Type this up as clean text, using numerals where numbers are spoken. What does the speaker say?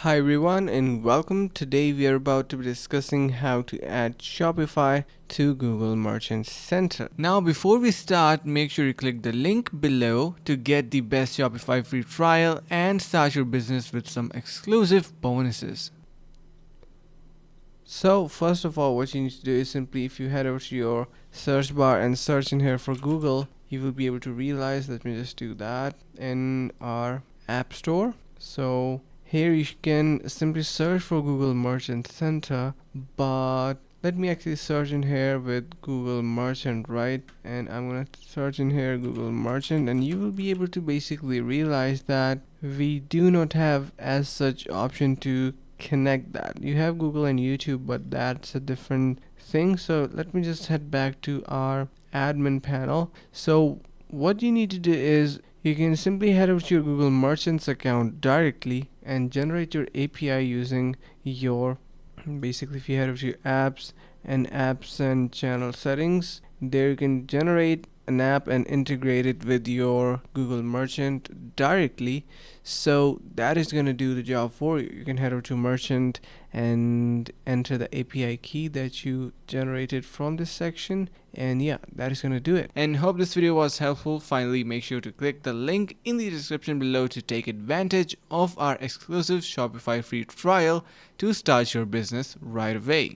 Hi everyone and welcome. Today we are about to be discussing how to add Shopify to Google Merchant Center. Now before we start, make sure you click the link below to get the best Shopify free trial and start your business with some exclusive bonuses. So first of all, what you need to do is simply, if you head over to your search bar and search in here for Google, you will be able to realize, let me just do that in our App Store. So here you can simply search for Google Merchant Center, but let me actually search in here with Google Merchant, right? And I'm gonna search in here Google Merchant, and you will be able to basically realize that we do not have as such option to connect that. You have Google and YouTube, but that's a different thing. So let me just head back to our admin panel. So what you need to do is you can simply head over to your Google Merchants account directly and generate your API using your, basically if you head over to your apps and channel settings, there you can generate an app and integrate it with your Google Merchant directly. So that is going to do the job for you. You can head over to Merchant and enter the API key that you generated from this section, and yeah, that is going to do it. And hope this video was helpful. Finally, make sure to click the link in the description below to take advantage of our exclusive Shopify free trial to start your business right away.